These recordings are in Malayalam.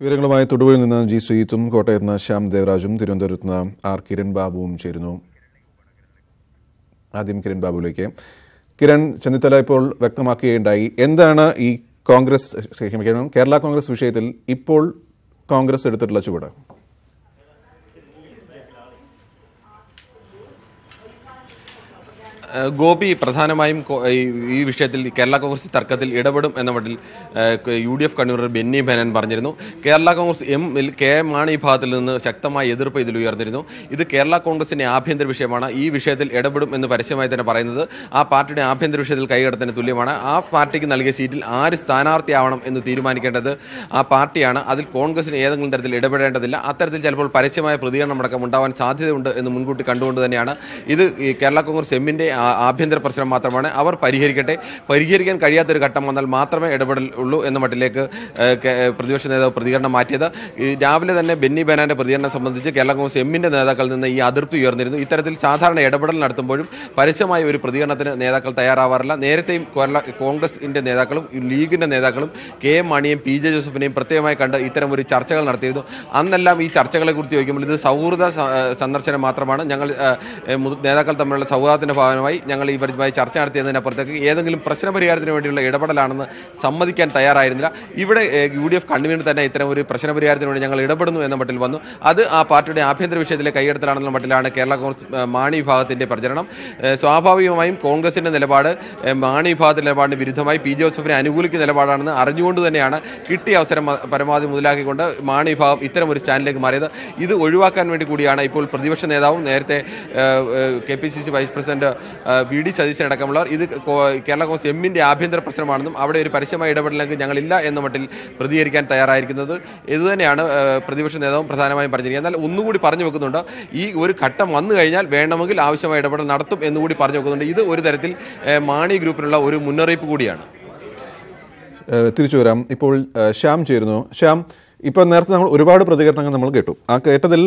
വിവരങ്ങളുമായി തൊടുപുഴയിൽ നിന്ന് ജി ശ്രീത്തും കോട്ടയത്ത് നിന്ന് ശ്യാം ദേവരാജും തിരുവനന്തപുരത്ത് നിന്ന് ആർ കിരൺ ബാബുവും ചേരുന്നു. ആദ്യം കിരൺ ബാബുവിലേക്ക്. കിരൺ, ചെന്നിത്തല ഇപ്പോൾ വ്യക്തമാക്കുകയുണ്ടായി എന്താണ് ഈ കേരള കോൺഗ്രസ് വിഷയത്തിൽ ഇപ്പോൾ കോൺഗ്രസ് എടുത്തിട്ടുള്ള ചുവട്? ഗോപി പ്രധാനമായും ഈ വിഷയത്തിൽ കേരള കോൺഗ്രസ് തർക്കത്തിൽ ഇടപെടും എന്ന മട്ടിൽ UDF കൺവീനർ ബെന്നി ബെഹനാൻ പറഞ്ഞിരുന്നു. കേരള കോൺഗ്രസ് കെ മാണി വിഭാഗത്തിൽ നിന്ന് ശക്തമായ എതിർപ്പ് ഇതിൽ ഉയർന്നിരുന്നു. ഇത് കേരള കോൺഗ്രസിന്റെ ആഭ്യന്തര വിഷയമാണ്, ഈ വിഷയത്തിൽ ഇടപെടും എന്ന് പരസ്യമായി തന്നെ പറയുന്നത് ആ പാർട്ടിയുടെ ആഭ്യന്തര വിഷയത്തിൽ കൈകടത്തിന് തുല്യമാണ്. ആ പാർട്ടിക്ക് നൽകിയ സീറ്റിൽ ആര് സ്ഥാനാർത്ഥിയാവണം എന്ന് തീരുമാനിക്കേണ്ടത് ആ പാർട്ടിയാണ്. അതിൽ കോൺഗ്രസിന് ഏതെങ്കിലും തരത്തിൽ ഇടപെടേണ്ടതില്ല. അത്തരത്തിൽ ചിലപ്പോൾ പരസ്യമായ പ്രതികരണം അടക്കം ഉണ്ടാവാൻ സാധ്യതയുണ്ട് എന്ന് മുൻകൂട്ടി കണ്ടുകൊണ്ട് തന്നെയാണ് ഇത് കേരള കോൺഗ്രസ് എമ്മിന്റെ ആഭ്യന്തര പ്രശ്നം മാത്രമാണ്, അവർ പരിഹരിക്കാൻ കഴിയാത്തൊരു ഘട്ടം വന്നാൽ മാത്രമേ ഇടപെടൽ ഉള്ളൂ എന്ന മട്ടിലേക്ക് പ്രതിപക്ഷ നേതാവ് പ്രതികരണം മാറ്റിയത്. രാവിലെ തന്നെ ബെന്നി ബെഹനാന്റെ പ്രതികരണം സംബന്ധിച്ച് കേരള കോൺഗ്രസ് എമ്മിന്റെ നേതാക്കളിൽ നിന്ന് ഈ അതിർത്തി ഉയർന്നിരുന്നു. ഇത്തരത്തിൽ സാധാരണ ഇടപെടൽ നടത്തുമ്പോഴും പരസ്യമായ ഒരു പ്രതികരണത്തിന് നേതാക്കൾ തയ്യാറാവാറില്ല. നേരത്തെയും കോൺഗ്രസിന്റെ നേതാക്കളും ലീഗിന്റെ നേതാക്കളും KM മാണിയെയും PJ ജോസഫിനെയും പ്രത്യേകമായി കണ്ട് ഇത്തരം ഒരു ചർച്ചകൾ നടത്തിയിരുന്നു. അന്നെല്ലാം ഈ ചർച്ചകളെ കുറിച്ച് ചോദിക്കുമ്പോൾ ഇത് സൗഹൃദ സന്ദർശനം മാത്രമാണ്, ഞങ്ങൾ നേതാക്കൾ തമ്മിലുള്ള സൗഹാർദ്ദത്തിന്റെ ഭാഗമായി ഞങ്ങൾ ഇവരുമായി ചർച്ച നടത്തിയതിനപ്പുറത്തേക്ക് ഏതെങ്കിലും പ്രശ്നപരിഹാരത്തിന് വേണ്ടിയുള്ള ഇടപെടലാണെന്ന് സമ്മതിക്കാൻ തയ്യാറായിരുന്നില്ല. ഇവിടെ UDF കൺവീനർ തന്നെ ഇത്തരം ഒരു പ്രശ്നപരിഹാരത്തിന് വേണ്ടി ഞങ്ങൾ ഇടപെടുന്നു എന്ന മട്ടിൽ വന്നു. അത് ആ പാർട്ടിയുടെ ആഭ്യന്തര വിഷയത്തിലെ കൈയെടുത്തലാണെന്ന മട്ടിലാണ് കേരള കോൺഗ്രസ് മാണി വിഭാഗത്തിന്റെ പ്രചരണം. സ്വാഭാവികമായും കോൺഗ്രസിന്റെ നിലപാട് മാണി വിഭാഗത്തിന്റെ നിലപാടിന് വിരുദ്ധമായി PJ ജോസഫിനെ അനുകൂലിക്കുന്ന നിലപാടാണെന്ന് അറിഞ്ഞുകൊണ്ട് തന്നെയാണ് കിട്ടിയ അവസരം പരമാവധി മുതലാക്കിക്കൊണ്ട് മാണി വിഭാഗം ഇത്തരം ഒരു സ്റ്റാൻഡിലേക്ക് മാറിയത്. ഇത് ഒഴിവാക്കാൻ വേണ്ടി കൂടിയാണ് ഇപ്പോൾ പ്രതിപക്ഷ നേതാവും നേരത്തെ KPCC vice president VD Satheesan അടക്കമുള്ളവർ ഇത് കേരള കോൺഗ്രസ് എമ്മിന്റെ ആഭ്യന്തര പ്രശ്നമാണെന്നും അവിടെ ഒരു പരസ്യമായ ഇടപെടലിലേക്ക് ഞങ്ങളില്ല എന്ന മട്ടിൽ പ്രതികരിക്കാൻ തയ്യാറായിരിക്കുന്നത്. ഇതുതന്നെയാണ് പ്രതിപക്ഷ നേതാവും പ്രധാനമായും പറഞ്ഞിരിക്കുന്നത്. എന്നാൽ ഒന്നുകൂടി പറഞ്ഞു വെക്കുന്നുണ്ട്, ഈ ഒരു ഘട്ടം വന്നു കഴിഞ്ഞാൽ വേണമെങ്കിൽ ആവശ്യമായ ഇടപെടൽ നടത്തും എന്നുകൂടി പറഞ്ഞു വെക്കുന്നുണ്ട്. ഇത് ഒരു തരത്തിൽ മാണി ഗ്രൂപ്പിനുള്ള ഒരു മുന്നറിയിപ്പ് കൂടിയാണ്. തിരിച്ചു വരാം. ഇപ്പോൾ ശ്യാം ചേരുന്നു. ശ്യാം, ഇപ്പോൾ നേരത്തെ നമ്മൾ ഒരുപാട് പ്രതികരണങ്ങൾ നമ്മൾ കേട്ടു. ആ കേട്ടതിൽ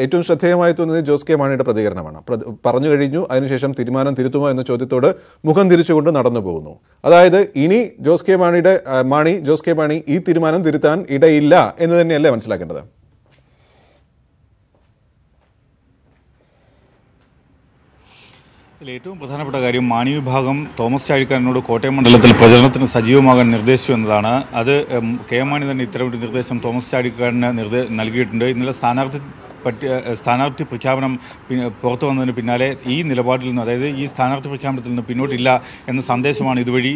ഏറ്റവും ശ്രദ്ധേയമായി തോന്നുന്നത് ജോസ് കെ മാണിയുടെ പ്രതികരണമാണ്. പറഞ്ഞു കഴിഞ്ഞു, അതിനുശേഷം തീരുമാനം തിരുത്തുമോ എന്ന ചോദ്യത്തോട് മുഖം തിരിച്ചുകൊണ്ട് നടന്നു പോകുന്നു. അതായത് ഇനി ജോസ് കെ മാണി ഈ തീരുമാനം തിരുത്താൻ ഇടയില്ല എന്ന് തന്നെയല്ലേ മനസ്സിലാക്കേണ്ടത്? ഏറ്റവും പ്രധാനപ്പെട്ട കാര്യം, മാണി വിഭാഗം തോമസ് ചാഴിക്കാരനോട് കോട്ടയം മണ്ഡലത്തിൽ പ്രചരണത്തിന് സജീവമാകാൻ നിർദ്ദേശിച്ചു എന്നതാണ്. അത് KM മാണി തന്നെ ഇത്തരം ഒരു നിർദ്ദേശം തോമസ് ചാഴിക്കാരന് നൽകിയിട്ടുണ്ട്. ഇന്നലെ സ്ഥാനാർത്ഥി പ്രഖ്യാപനം പുറത്തു വന്നതിന് പിന്നാലെ ഈ നിലപാടിൽ നിന്ന്, അതായത് ഈ സ്ഥാനാർത്ഥി പ്രഖ്യാപനത്തിൽ നിന്ന് പിന്നോട്ടില്ല എന്ന സന്ദേശമാണ് ഇതുവഴി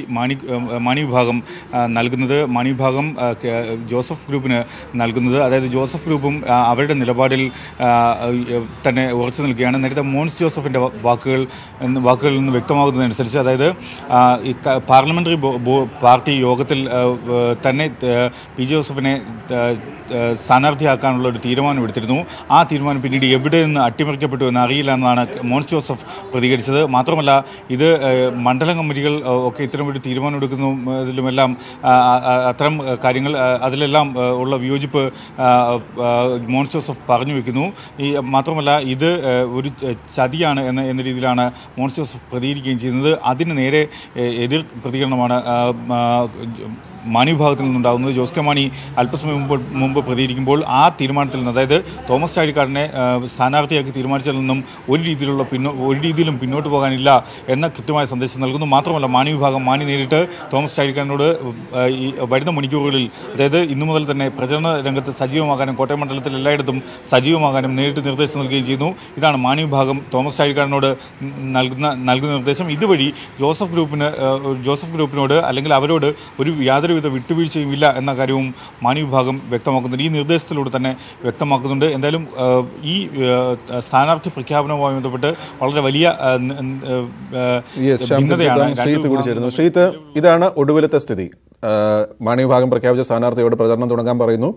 മാണി വിഭാഗം നൽകുന്നത്. മാണി വിഭാഗം ജോസഫ് ഗ്രൂപ്പിന് നൽകുന്നത്. അതായത് ജോസഫ് ഗ്രൂപ്പും അവരുടെ നിലപാടിൽ തന്നെ ഉറച്ചു നിൽക്കുകയാണ്. നേരത്തെ മോൻസ് ജോസഫിൻ്റെ വാക്കുകളിൽ നിന്ന് വ്യക്തമാകുന്നതനുസരിച്ച്, അതായത് ഈ പാർലമെൻ്ററി പാർട്ടി യോഗത്തിൽ തന്നെ PJ ജോസഫിനെ സ്ഥാനാർത്ഥിയാക്കാനുള്ള ഒരു തീരുമാനം എടുത്തിരുന്നു. ആ തീരുമാനം പിന്നീട് എവിടെ നിന്ന് അട്ടിമറിക്കപ്പെട്ടു എന്ന് അറിയില്ല എന്നാണ് മോൻസ് ജോസഫ് പ്രതികരിച്ചത്. മാത്രമല്ല, ഇത് മണ്ഡലം കമ്മിറ്റികൾ ഒക്കെ ഇത്തരമൊരു തീരുമാനം എടുക്കുന്നതിലുമെല്ലാം അത്തരം കാര്യങ്ങൾ അതിലെല്ലാം ഉള്ള വിയോജിപ്പ് മോൻസ് ജോസഫ് പറഞ്ഞു വെക്കുന്നു. മാത്രമല്ല, ഇത് ഒരു ചതിയാണ് എന്ന രീതിയിലാണ് മോൻസ് ജോസഫ് പ്രതികരിക്കുകയും ചെയ്യുന്നത്. അതിന് നേരെ എതിർ പ്രതികരണമാണ് മാണി വിഭാഗത്തിൽ നിന്നുണ്ടാകുന്നത്. ജോസ് കെ മാണി അല്പസമയം മുമ്പ് പ്രതികരിക്കുമ്പോൾ ആ തീരുമാനത്തിൽ നിന്ന്, അതായത് തോമസ് ചാഴിക്കാരനെ സ്ഥാനാർത്ഥിയാക്കി തീരുമാനിച്ചതിൽ നിന്നും ഒരു രീതിയിലും പിന്നോട്ട് പോകാനില്ല എന്ന കൃത്യമായ സന്ദേശം നൽകുന്നു. മാത്രമല്ല, മാണി വിഭാഗം നേരിട്ട് തോമസ് ചാഴിക്കാരനോട് ഈ വരുന്ന മണിക്കൂറുകളിൽ, അതായത് ഇന്നു മുതൽ തന്നെ പ്രചരണ രംഗത്ത് സജീവമാകാനും കോട്ടയം മണ്ഡലത്തിൽ എല്ലായിടത്തും സജീവമാകാനും നേരിട്ട് നിർദ്ദേശം നൽകുകയും ചെയ്യുന്നു. ഇതാണ് മാണി വിഭാഗം തോമസ് ചാഴിക്കാരനോട് നൽകുന്ന നിർദ്ദേശം. ഇതുവഴി ജോസഫ് ഗ്രൂപ്പിനോട് അല്ലെങ്കിൽ അവരോട് യാതൊരുവിധ വിട്ടുവീഴ്ചയും ഇല്ല എന്ന കാര്യവും മാണി വിഭാഗം വ്യക്തമാക്കുന്നുണ്ട്. ഈ നിർദ്ദേശത്തിലൂടെ തന്നെ വ്യക്തമാക്കുന്നുണ്ട്. എന്തായാലും ഈ സ്ഥാനാർത്ഥി പ്രഖ്യാപനവുമായി ബന്ധപ്പെട്ട് വളരെ വലിയ ശ്രീത്ത്, ഇതാണ് ഒടുവിലത്തെ സ്ഥിതി. മാണി വിഭാഗം പ്രഖ്യാപിച്ച സ്ഥാനാർത്ഥിയോട് പ്രചരണം തുടങ്ങാൻ പറയുന്നു.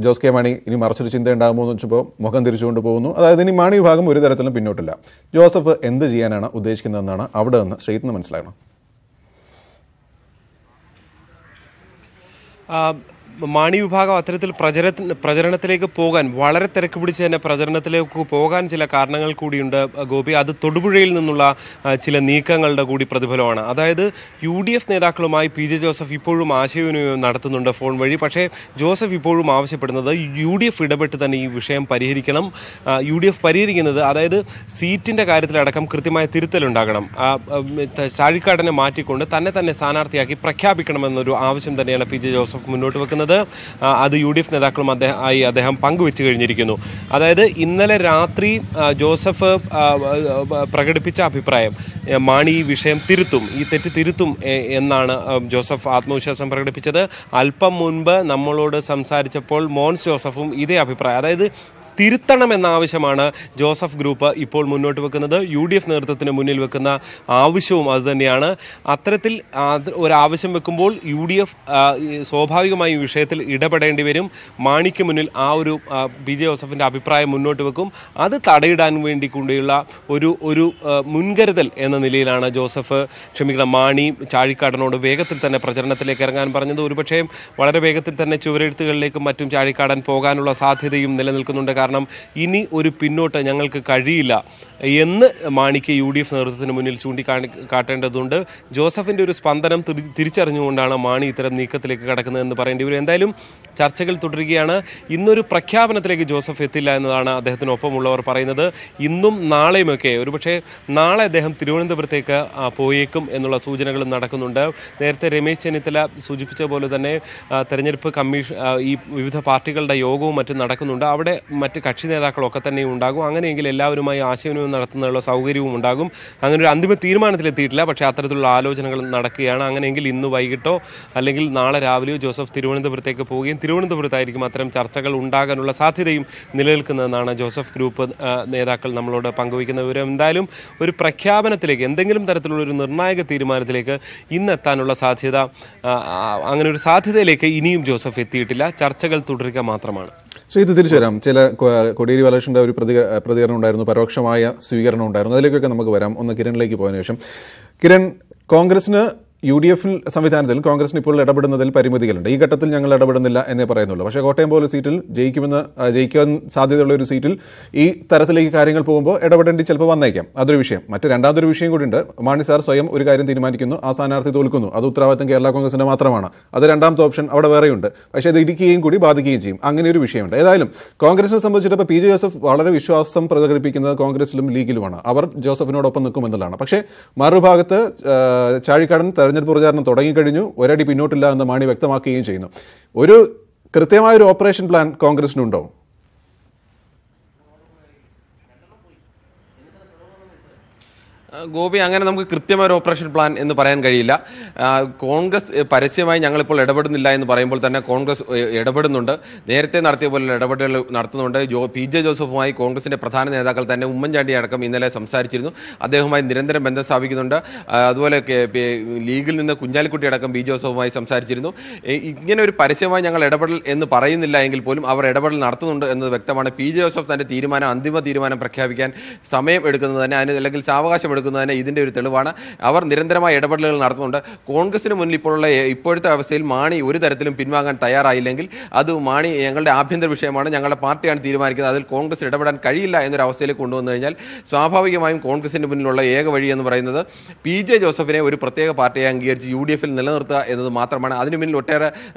ജോസ് കെ മാണി ഇനി മറിച്ചൊരു ചിന്ത ഉണ്ടാകുമോ എന്ന് വെച്ചപ്പോൾ മുഖം തിരിച്ചുകൊണ്ട് പോകുന്നു. അതായത് ഇനി മാണി വിഭാഗം ഒരു തരത്തിലും പിന്നോട്ടില്ല. ജോസഫ് എന്ത് ചെയ്യാനാണ് ഉദ്ദേശിക്കുന്നതെന്നാണ് അവിടെ നിന്ന് ശ്രീത്തിന് മനസ്സിലാക്കണം. മാണി വിഭാഗം അത്തരത്തിൽ പ്രചരണത്തിലേക്ക് പോകാൻ വളരെ തിരക്ക് പിടിച്ച് തന്നെ പ്രചരണത്തിലേക്ക് പോകാൻ ചില കാരണങ്ങൾ കൂടിയുണ്ട് ഗോപി. അത് തൊടുപുഴയിൽ നിന്നുള്ള ചില നീക്കങ്ങളുടെ കൂടി പ്രതിഫലമാണ്. അതായത് UDF നേതാക്കളുമായി PJ ജോസഫ് ഇപ്പോഴും ആശയവിനിമയം നടത്തുന്നുണ്ട് ഫോൺ വഴി. പക്ഷേ ജോസഫ് ഇപ്പോഴും ആവശ്യപ്പെടുന്നത് UDF ഇടപെട്ട് തന്നെ ഈ വിഷയം പരിഹരിക്കണം. UDF പരിഹരിക്കുന്നത് അതായത് സീറ്റിൻ്റെ കാര്യത്തിലടക്കം കൃത്യമായ തിരുത്തലുണ്ടാകണം. ചാഴിക്കാടനെ മാറ്റിക്കൊണ്ട് തന്നെ സ്ഥാനാർത്ഥിയാക്കി പ്രഖ്യാപിക്കണമെന്നൊരു ആവശ്യം തന്നെയാണ് PJ ജോസഫ് മുന്നോട്ട് വെക്കുന്നത്. അത് UDF നേതാക്കളും അദ്ദേഹം പങ്കുവെച്ചു കഴിഞ്ഞിരിക്കുന്നു. അതായത് ഇന്നലെ രാത്രി ജോസഫ് പ്രകടിപ്പിച്ച അഭിപ്രായം മാണി ഈ വിഷയം തിരുത്തും, ഈ തെറ്റ് തിരുത്തും എന്നാണ് ജോസഫ് ആത്മവിശ്വാസം പ്രകടിപ്പിച്ചത്. അല്പം മുൻപ് നമ്മളോട് സംസാരിച്ചപ്പോൾ മോൻസ് ജോസഫും ഇതേ അഭിപ്രായം, അതായത് തിരുത്തണമെന്ന ആവശ്യമാണ് ജോസഫ് ഗ്രൂപ്പ് ഇപ്പോൾ മുന്നോട്ട് വെക്കുന്നത്. UDF നേതൃത്വത്തിന് മുന്നിൽ വെക്കുന്ന ആവശ്യവും അതുതന്നെയാണ്. അത്തരത്തിൽ ഒരാവശ്യം വെക്കുമ്പോൾ UDF സ്വാഭാവികമായി ഈ വിഷയത്തിൽ ഇടപെടേണ്ടി വരും. മാണിക്ക് മുന്നിൽ ആ ഒരു PJ ജോസഫിൻ്റെ അഭിപ്രായം മുന്നോട്ട് വെക്കും. അത് തടയിടാൻ വേണ്ടി കൊണ്ടുള്ള ഒരു മുൻകരുതൽ എന്ന നിലയിലാണ് മാണി ചാഴിക്കാടനോട് വേഗത്തിൽ തന്നെ പ്രചരണത്തിലേക്ക് ഇറങ്ങാൻ പറഞ്ഞത്. ഒരുപക്ഷേ വളരെ വേഗത്തിൽ തന്നെ ചുവരെഴുത്തുകളിലേക്കും മറ്റും ചാഴിക്കാടൻ പോകാനുള്ള സാധ്യതയും നിലനിൽക്കുന്നുണ്ട്. കാരണം ഇനി ഒരു പിന്നോട്ട് ഞങ്ങൾക്ക് കഴിയില്ല എന്ന് മാണിക്ക് UDF നേതൃത്വത്തിന് മുന്നിൽ ചൂണ്ടിക്കാട്ടേണ്ടതുണ്ട്. ജോസഫിൻ്റെ ഒരു സ്പന്ദനം തിരിച്ചറിഞ്ഞുകൊണ്ടാണ് മാണി ഇത്തരം നീക്കത്തിലേക്ക് കടക്കുന്നതെന്ന് പറയേണ്ടി വരും. എന്തായാലും ചർച്ചകൾ തുടരുകയാണ്. ഇന്നൊരു പ്രഖ്യാപനത്തിലേക്ക് ജോസഫ് എത്തില്ല എന്നതാണ് അദ്ദേഹത്തിനൊപ്പമുള്ളവർ പറയുന്നത്. ഇന്നും നാളെയുമൊക്കെ ഒരുപക്ഷെ നാളെ അദ്ദേഹം തിരുവനന്തപുരത്തേക്ക് പോയേക്കും എന്നുള്ള സൂചനകളും നടക്കുന്നുണ്ട്. നേരത്തെ രമേശ് ചെന്നിത്തല സൂചിപ്പിച്ച പോലെ തന്നെ തെരഞ്ഞെടുപ്പ് കമ്മീഷൻ ഈ വിവിധ പാർട്ടികളുടെ യോഗവും മറ്റും നടക്കുന്നുണ്ട്. അവിടെ മറ്റ് കക്ഷി നേതാക്കളൊക്കെ തന്നെ ഉണ്ടാകും. അങ്ങനെയെങ്കിൽ എല്ലാവരുമായി ആശയവിനിമയം നടത്തുന്നതിനുള്ള സൗകര്യവും ഉണ്ടാകും. അങ്ങനെ ഒരു അന്തിമ തീരുമാനത്തിലെത്തിയിട്ടില്ല, പക്ഷേ അത്തരത്തിലുള്ള ആലോചനകൾ നടക്കുകയാണ്. അങ്ങനെയെങ്കിൽ ഇന്ന് വൈകിട്ടോ അല്ലെങ്കിൽ നാളെ രാവിലെയോ ജോസഫ് തിരുവനന്തപുരത്തേക്ക് പോവുകയും തിരുവനന്തപുരത്തായിരിക്കും അത്തരം ചർച്ചകൾ ഉണ്ടാകാനുള്ള സാധ്യതയും നിലനിൽക്കുന്നതെന്നാണ് ജോസഫ് ഗ്രൂപ്പ് നേതാക്കൾ നമ്മളോട് പങ്കുവയ്ക്കുന്ന വിവരം. എന്തായാലും ഒരു പ്രഖ്യാപനത്തിലേക്ക്, എന്തെങ്കിലും തരത്തിലുള്ള ഒരു നിർണായക തീരുമാനത്തിലേക്ക് ഇന്നെത്താനുള്ള സാധ്യത, അങ്ങനെ ഒരു സാധ്യതയിലേക്ക് ഇനിയും ജോസഫ് എത്തിയിട്ടില്ല. ചർച്ചകൾ തുടരുക മാത്രമാണ്. ഇത് തിരിച്ചു വരാം. ചില കോടിയേരി ബാലകൃഷ്ണന്റെ ഒരു പ്രതികരണം ഉണ്ടായിരുന്നു, പരോക്ഷമായ സ്വീകരണം ഉണ്ടായിരുന്നു. അതിലേക്കൊക്കെ നമുക്ക് വരാം. ഒന്ന് കിരണിലേക്ക് പോയതിനു ശേഷം, കിരൺ, കോൺഗ്രസിന് UDF സംവിധാനത്തിൽ കോൺഗ്രസിന് ഇപ്പോൾ ഇടപെടുന്നതിൽ പരിമിതികളുണ്ട്. ഈ ഘട്ടത്തിൽ ഞങ്ങൾ ഇടപെടുന്നില്ല എന്നേ പറയുന്നുള്ളൂ. പക്ഷേ കോട്ടയം പോലെ സീറ്റിൽ ജയിക്കാൻ സാധ്യതയുള്ള ഒരു സീറ്റിൽ ഈ തരത്തിലേക്ക് കാര്യങ്ങൾ പോകുമ്പോൾ ഇടപെടേണ്ടി ചിലപ്പോൾ വന്നേക്കാം. അതൊരു വിഷയം. രണ്ടാമതൊരു വിഷയം കൂടി ഉണ്ട്. മാണി സാർ സ്വയം ഒരു കാര്യം തീരുമാനിക്കുന്നു, ആ സ്ഥാനാർത്ഥി തോൽക്കുന്നു. അത് ഉത്തരവാദിത്തം കേരള കോൺഗ്രസിന്റെ മാത്രമാണ്. അത് രണ്ടാമത്തെ ഓപ്ഷൻ അവിടെ വേറെയുണ്ട്. പക്ഷേ അത് ഇടിക്കുകയും കൂടി ബാധിക്കുകയും ചെയ്യും. അങ്ങനെ ഒരു വിഷയമുണ്ട്. ഏതായാലും കോൺഗ്രസിനെ സംബന്ധിച്ചിട്ട് PJ ജോസഫ് വളരെ വിശ്വാസം പ്രകടിപ്പിക്കുന്നത് കോൺഗ്രസിലും ലീഗിലുമാണ്. അവർ ജോസഫിനോടൊപ്പം നിൽക്കുമെന്നുള്ളതാണ്. പക്ഷേ മറുഭാഗത്ത് ചാഴിക്കാടൻ തെരഞ്ഞെടുപ്പ് പ്രചാരണം തുടങ്ങിക്കഴിഞ്ഞു, ഒരടി പിന്നോട്ടില്ല എന്ന് മാണി വ്യക്തമാക്കുകയും ചെയ്യുന്നു. ഒരു കൃത്യമായൊരു ഓപ്പറേഷൻ പ്ലാൻ കോൺഗ്രസിനുണ്ടോ? ഗോപി, അങ്ങനെ നമുക്ക് കൃത്യമായ ഒരു ഓപ്പറേഷൻ പ്ലാൻ എന്ന് പറയാൻ കഴിയില്ല. കോൺഗ്രസ് പരസ്യമായി ഞങ്ങളിപ്പോൾ ഇടപെടുന്നില്ല എന്ന് പറയുമ്പോൾ തന്നെ കോൺഗ്രസ് ഇടപെടുന്നുണ്ട്. നേരത്തെ നടത്തിയ പോലെ ഇടപെടൽ നടത്തുന്നുണ്ട്. PJ ജോസഫുമായി കോൺഗ്രസിൻ്റെ പ്രധാന നേതാക്കൾ തന്നെ, ഉമ്മൻചാണ്ടി അടക്കം ഇന്നലെ സംസാരിച്ചിരുന്നു. അദ്ദേഹവുമായി നിരന്തരം ബന്ധം സ്ഥാപിക്കുന്നുണ്ട്. അതുപോലെ ലീഗിൽ നിന്ന് കുഞ്ഞാലിക്കുട്ടി അടക്കം PJ ജോസഫുമായി സംസാരിച്ചിരുന്നു. ഇങ്ങനെ ഒരു പരസ്യമായി ഞങ്ങൾ ഇടപെടൽ എന്ന് പറയുന്നില്ല എങ്കിൽ പോലും അവർ ഇടപെടൽ നടത്തുന്നുണ്ട് എന്നത് വ്യക്തമാണ്. PJ ജോസഫ് തൻ്റെ അന്തിമ തീരുമാനം പ്രഖ്യാപിക്കാൻ സമയം എടുക്കുന്നത് തന്നെ, അല്ലെങ്കിൽ സാവകാശം എടുക്കുന്നതിന് ഇതിൻ്റെ ഒരു തെളിവാണ്. അവർ നിരന്തരമായ ഇടപെടലുകൾ നടത്തുന്നുണ്ട്. കോൺഗ്രസിന് മുന്നിൽ ഇപ്പോഴത്തെ അവസ്ഥയിൽ മാണി ഒരു തരത്തിലും പിൻവാങ്ങാൻ തയ്യാറായില്ലെങ്കിൽ അത് മാണി ഞങ്ങളുടെ ആഭ്യന്തര വിഷയമാണ്, ഞങ്ങളുടെ പാർട്ടിയാണ് തീരുമാനിക്കുന്നത്, അതിൽ കോൺഗ്രസ് ഇടപെടാൻ കഴിയില്ല എന്നൊരു അവസ്ഥയിലേക്ക് കൊണ്ടുവന്നു കഴിഞ്ഞാൽ സ്വാഭാവികമായും കോൺഗ്രസിൻ്റെ മുന്നിലുള്ള ഏക വഴി എന്ന് പറയുന്നത് PJ ജോസഫിനെ ഒരു പ്രത്യേക പാർട്ടിയെ അംഗീകരിച്ച് UDF നിലനിർത്തുക എന്നത് മാത്രമാണ്. അതിനു മുന്നിൽ ഒട്ടേറെ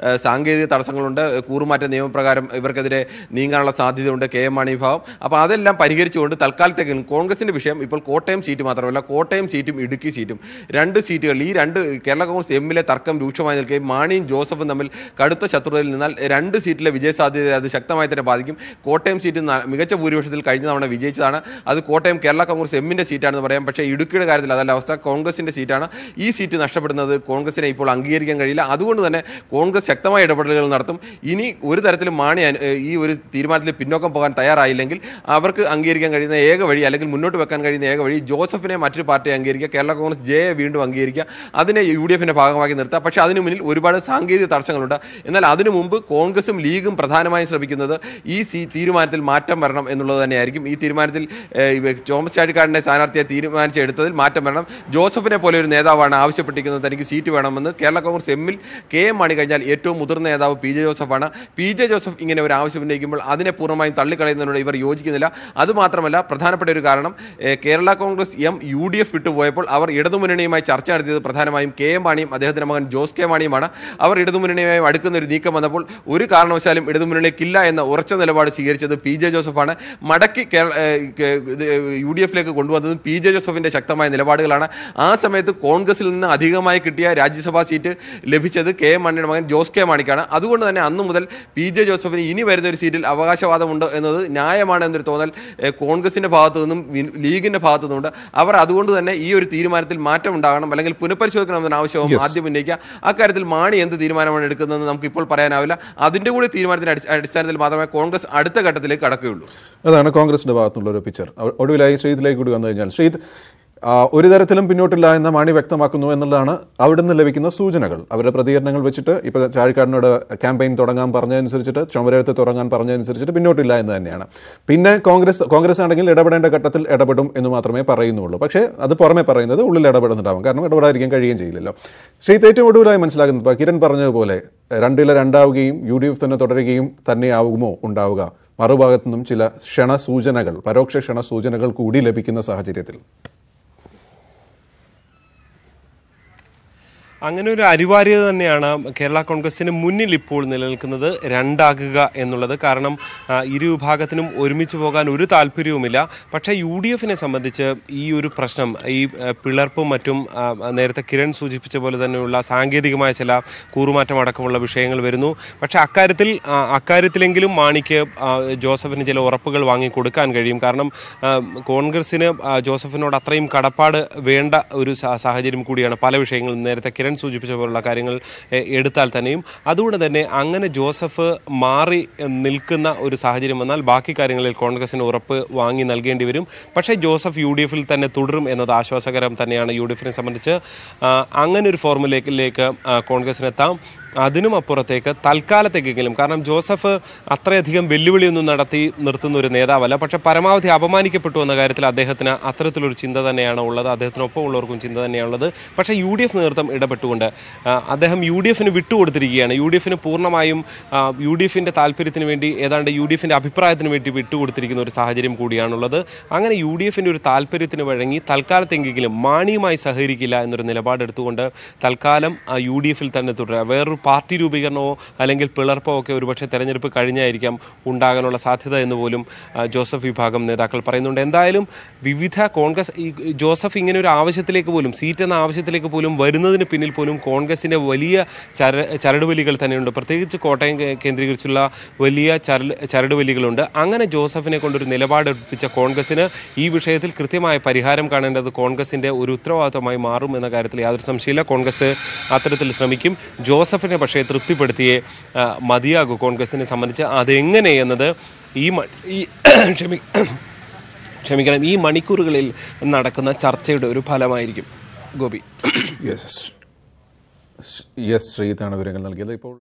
സാങ്കേതിക തടസ്സങ്ങളുണ്ട്. കൂറുമാറ്റ നിയമപ്രകാരം ഇവർക്കെതിരെ നീങ്ങാനുള്ള സാധ്യതയുണ്ട് KM മാണി വിഭാഗം. അപ്പോൾ അതെല്ലാം പരിഹരിച്ചുകൊണ്ട് തൽക്കാലത്തേക്ക് കോൺഗ്രസിൻ്റെ വിഷയം ഇപ്പോൾ കോട്ടയം സീറ്റ് മാത്രമല്ല, കോട്ടയം സീറ്റും ഇടുക്കി സീറ്റും, രണ്ട് സീറ്റുകൾ, ഈ രണ്ട് കേരള കോൺഗ്രസ് എമ്മിലെ തർക്കം രൂക്ഷമായി നിൽക്കുകയും മാണിയും ജോസഫും തമ്മിൽ കടുത്ത ശത്രുതയിൽ നിന്നാൽ രണ്ട് സീറ്റിലെ വിജയസാധ്യത അത് ശക്തമായി തന്നെ ബാധിക്കും. കോട്ടയം സീറ്റ് മികച്ച ഭൂരിപക്ഷത്തിൽ കഴിഞ്ഞ തവണ വിജയിച്ചതാണ്. അത് കോട്ടയം കേരള കോൺഗ്രസ് എമ്മിൻ്റെ സീറ്റാണെന്ന് പറയാം. പക്ഷേ ഇടുക്കിയുടെ കാര്യത്തിൽ അതല്ല അവസ്ഥ, കോൺഗ്രസിൻ്റെ സീറ്റാണ്. ഈ സീറ്റ് നഷ്ടപ്പെടുന്നത് കോൺഗ്രസിനെ ഇപ്പോൾ അംഗീകരിക്കാൻ കഴിയില്ല. അതുകൊണ്ട് തന്നെ കോൺഗ്രസ് ശക്തമായ ഇടപെടലുകൾ നടത്തും. ഇനി ഒരു തരത്തിലും മാണി ഈ ഒരു തീരുമാനത്തിൽ പിന്നോക്കം പോകാൻ തയ്യാറായില്ലെങ്കിൽ അവർക്ക് അംഗീകരിക്കാൻ കഴിയുന്ന ഏക വഴി, അല്ലെങ്കിൽ മുന്നോട്ട് വെക്കാൻ കഴിയുന്ന ഏക വഴി, ജോസഫിനെ മറ്റൊരു പാർട്ടി അംഗീകരിക്കുക, കേരള കോൺഗ്രസ് ജെയെ വീണ്ടും അംഗീകരിക്കുക, അതിനെ UDFിന്റെ ഭാഗമാക്കി നിർത്തുക. പക്ഷേ അതിനു മുന്നിൽ ഒരുപാട് സാങ്കേതിക തടസ്സങ്ങളുണ്ട്. എന്നാൽ അതിനു മുമ്പ് കോൺഗ്രസും ലീഗും പ്രധാനമായും ശ്രമിക്കുന്നത് ഈ തീരുമാനത്തിൽ മാറ്റം വരണം എന്നുള്ളത് തന്നെയായിരിക്കും. ഈ തീരുമാനത്തിൽ തോമസ് ചാഴിക്കാടനെ സ്ഥാനാർത്ഥിയായി തീരുമാനിച്ചെടുത്തതിൽ മാറ്റം വരണം. ജോസഫിനെ പോലെ ഒരു നേതാവാണ് ആവശ്യപ്പെട്ടിരിക്കുന്നത്, തനിക്ക് സീറ്റ് വേണമെന്ന്. കേരള കോൺഗ്രസ് എമ്മിൽ KM മാണി കഴിഞ്ഞാൽ ഏറ്റവും മുതിർന്ന നേതാവ് PJ ജോസഫാണ്. PJ ജോസഫ് ഇങ്ങനെ ഒരു ആവശ്യം ഉന്നയിക്കുമ്പോൾ അതിനെ പൂർണ്ണമായും തള്ളിക്കളയുന്നതിനോട് ഇവർ യോജിക്കുന്നില്ല. അതുമാത്രമല്ല, പ്രധാനപ്പെട്ട ഒരു കാരണം കേരള കോൺഗ്രസ് UDF വിട്ടുപോയപ്പോൾ അവർ ഇടതുമുന്നണിയുമായി ചർച്ച നടത്തിയത് പ്രധാനമായും KM മാണിയും അദ്ദേഹത്തിന്റെ മകൻ ജോസ് കെ മാണിയുമാണ്. അവർ ഇടതുമുന്നണിയുമായി അടുക്കുന്ന ഒരു നീക്കം വന്നപ്പോൾ ഒരു കാരണവശാലും ഇടതുമുന്നണിയിലേക്കില്ല എന്ന ഉറച്ച നിലപാട് സ്വീകരിച്ചത് PJ ജോസഫാണ്. മടക്കി UDFിലേക്ക് കൊണ്ടുവന്നതും PJ ജോസഫിന്റെ ശക്തമായ നിലപാടുകളാണ്. ആ സമയത്ത് കോൺഗ്രസിൽ നിന്ന് അധികമായി കിട്ടിയ രാജ്യസഭാ സീറ്റ് ലഭിച്ചത് KM മാണിയുടെ മകൻ ജോസ് കെ മാണിക്കാണ്. അതുകൊണ്ട് തന്നെ അന്നു മുതൽ PJ ജോസഫിന് ഇനി വരുന്ന ഒരു സീറ്റിൽ അവകാശവാദമുണ്ട് എന്നത് ന്യായമാണ് എന്നൊരു തോന്നൽ കോൺഗ്രസിന്റെ ഭാഗത്തു നിന്നും ലീഗിന്റെ ഭാഗത്തു നിന്നുണ്ട്. അവർ അതുകൊണ്ട് തന്നെ ഈ ഒരു തീരുമാനത്തിൽ മാറ്റം ഉണ്ടാകണം, അല്ലെങ്കിൽ പുനഃപരിശോധിക്കണമെന്ന ആവശ്യവും ആദ്യം ഉന്നയിക്കുക. അക്കാര്യത്തിൽ മാണി എന്ത് തീരുമാനമാണ് എടുക്കുന്നതെന്ന് നമുക്ക് ഇപ്പോൾ പറയാനാവില്ല. അതിന്റെ കൂടി തീരുമാനത്തിന്റെ അടിസ്ഥാനത്തിൽ മാത്രമേ കോൺഗ്രസ് അടുത്ത ഘട്ടത്തിലേക്ക് കടക്കുകയുള്ളൂ. അതാണ് കോൺഗ്രസിന്റെ ഭാഗത്തുള്ള ഒരു പിക്ചർ. ഒടുവിലായി ശ്രീത്തിലേക്ക് കൂടി വന്നു കഴിഞ്ഞാൽ, ശ്രീത് ഒരു തരത്തിലും പിന്നോട്ടില്ല എന്ന് മാണി വ്യക്തമാക്കുന്നു എന്നുള്ളതാണ് അവിടെ നിന്ന് ലഭിക്കുന്ന സൂചനകൾ. അവരുടെ പ്രതികരണങ്ങൾ വെച്ചിട്ട് ഇപ്പോൾ ചാഴിക്കാടനോട് ക്യാമ്പയിൻ തുടങ്ങാൻ പറഞ്ഞതനുസരിച്ചിട്ട്, ചുമരെഴുത്ത് തുടങ്ങാൻ പറഞ്ഞതനുസരിച്ചിട്ട് പിന്നോട്ടില്ല എന്ന് തന്നെയാണ്. പിന്നെ കോൺഗ്രസ് ആണെങ്കിൽ ഇടപെടേണ്ട ഘട്ടത്തിൽ ഇടപെടും എന്ന് മാത്രമേ പറയുന്നുള്ളൂ. പക്ഷേ അത് പുറമെ പറയുന്നത് ഉള്ളിൽ ഇടപെടുന്നുണ്ടാവും, കാരണം ഇടപെടാതിരിക്കാൻ കഴിയുകയും ചെയ്യില്ലല്ലോ. ശ്രീത്ത് ഏറ്റവും ഒടുവിലായി മനസ്സിലാക്കുന്നത്, ഇപ്പോൾ കിരൺ പറഞ്ഞതുപോലെ 2-ൽ 2 UDF തന്നെ തുടരുകയും തന്നെയാവുമോ ഉണ്ടാവുക, മറുഭാഗത്തു നിന്നും ചില ക്ഷണസൂചനകൾ, പരോക്ഷ ക്ഷണസൂചനകൾ കൂടി ലഭിക്കുന്ന സാഹചര്യത്തിൽ? അങ്ങനെ ഒരു അനിവാര്യത തന്നെയാണ് കേരള കോൺഗ്രസിന് മുന്നിൽ ഇപ്പോൾ നിലനിൽക്കുന്നത്, 2 ആകുക എന്നുള്ളത്. കാരണം ഇരു വിഭാഗത്തിനും ഒരുമിച്ച് പോകാൻ ഒരു താല്പര്യവുമില്ല. പക്ഷേ UDFിനെ സംബന്ധിച്ച് ഈ ഒരു പ്രശ്നം, ഈ പിളർപ്പും മറ്റും നേരത്തെ കിരൺ സൂചിപ്പിച്ച പോലെ തന്നെയുള്ള സാങ്കേതികമായ ചില കൂറുമാറ്റം അടക്കമുള്ള വിഷയങ്ങൾ വരുന്നു. പക്ഷേ അക്കാര്യത്തിലെങ്കിലും മാണിക്ക് ജോസഫിന് ചില ഉറപ്പുകൾ വാങ്ങിക്കൊടുക്കാൻ കഴിയും. കാരണം കോൺഗ്രസിന് ജോസഫിനോട് അത്രയും കടപ്പാട് വേണ്ട ഒരു സാഹചര്യം കൂടിയാണ് പല വിഷയങ്ങളും നേരത്തെ കിരൺ സൂചിപ്പിച്ച പോലുള്ള കാര്യങ്ങൾ എടുത്താൽ തന്നെയും. അതുകൊണ്ട് തന്നെ അങ്ങനെ ജോസഫ് മാറി നിൽക്കുന്ന ഒരു സാഹചര്യം വന്നാൽ ബാക്കി കാര്യങ്ങളിൽ കോൺഗ്രസിന് ഉറപ്പ് വാങ്ങി നൽകേണ്ടി വരും. പക്ഷേ ജോസഫ് UDFിൽ തന്നെ തുടരും എന്നത് ആശ്വാസകരം തന്നെയാണ് UDFിനെ സംബന്ധിച്ച്. അങ്ങനെ ഒരു ഫോർമുലയിലേക്ക് കോൺഗ്രസിനെത്താം. അതിനും അപ്പുറത്തേക്ക് തൽക്കാലത്തേക്കെങ്കിലും, കാരണം ജോസഫ് അത്രയധികം വെല്ലുവിളിയൊന്നും നടത്തി നിർത്തുന്ന ഒരു നേതാവല്ല, പക്ഷേ പരമാവധി അപമാനിക്കപ്പെട്ടു എന്ന കാര്യത്തിൽ അദ്ദേഹത്തിന് അത്തരത്തിലൊരു ചിന്ത തന്നെയാണ് ഉള്ളത്, അദ്ദേഹത്തിനൊപ്പമുള്ളവർക്കും ചിന്ത തന്നെയാണുള്ളത്. പക്ഷേ UDF നേതൃത്വം ഇടപെട്ടുകൊണ്ട് അദ്ദേഹം UDFിന് വിട്ടുകൊടുത്തിരിക്കുകയാണ്. UDFിന് പൂർണ്ണമായും UDFിൻ്റെ താല്പര്യത്തിന് വേണ്ടി, ഏതാണ്ട് UDFിൻ്റെ അഭിപ്രായത്തിന് വേണ്ടി വിട്ടുകൊടുത്തിരിക്കുന്ന ഒരു സാഹചര്യം കൂടിയാണുള്ളത്. അങ്ങനെ UDFിൻ്റെ ഒരു താല്പര്യത്തിന് വഴങ്ങി തൽക്കാലത്തെങ്കിലും മാണിയുമായി സഹകരിക്കില്ല എന്നൊരു നിലപാടെടുത്തുകൊണ്ട് തൽക്കാലം UDFിൽ തന്നെ തുടരുക. വേറൊരു പാർട്ടി രൂപീകരണമോ അല്ലെങ്കിൽ പിളർപ്പോ ഒക്കെ ഒരുപക്ഷെ തെരഞ്ഞെടുപ്പ് കഴിഞ്ഞായിരിക്കാം ഉണ്ടാകാനുള്ള സാധ്യത എന്ന് പോലും ജോസഫ് വിഭാഗം നേതാക്കൾ പറയുന്നുണ്ട്. എന്തായാലും വിവിധ കോൺഗ്രസ് ജോസഫ് ഇങ്ങനെ ഒരു ആവശ്യത്തിലേക്ക് പോലും, സീറ്റ് എന്ന ആവശ്യത്തിലേക്ക് പോലും വരുന്നതിന് പിന്നിൽ പോലും കോൺഗ്രസിൻ്റെ വലിയ ചരടുവലികൾ തന്നെയുണ്ട്. പ്രത്യേകിച്ച് കോട്ടയം കേന്ദ്രീകരിച്ചുള്ള വലിയ ചരടുവലികളുണ്ട്. അങ്ങനെ ജോസഫിനെ കൊണ്ടൊരു നിലപാടെടുപ്പിച്ച കോൺഗ്രസിന് ഈ വിഷയത്തിൽ കൃത്യമായ പരിഹാരം കാണേണ്ടത് കോൺഗ്രസിൻ്റെ ഒരു ഉത്തരവാദിത്തമായി മാറും എന്ന കാര്യത്തിൽ യാതൊരു സംശയമില്ല. കോൺഗ്രസ് അത്തരത്തിൽ ശ്രമിക്കും. ജോസഫിനെ പക്ഷേ തൃപ്തിപ്പെടുത്തിയേ മതിയാകൂ കോൺഗ്രസിനെ സംബന്ധിച്ച്. അതെങ്ങനെ എന്നത് ഈ മണിക്കൂറുകളിൽ നടക്കുന്ന ചർച്ചയുടെ ഒരു ഫലമായിരിക്കും. ഗോപി. യെസ്, ശ്രീത്താണ് വിവരങ്ങൾ നൽകിയത്. ഇപ്പോൾ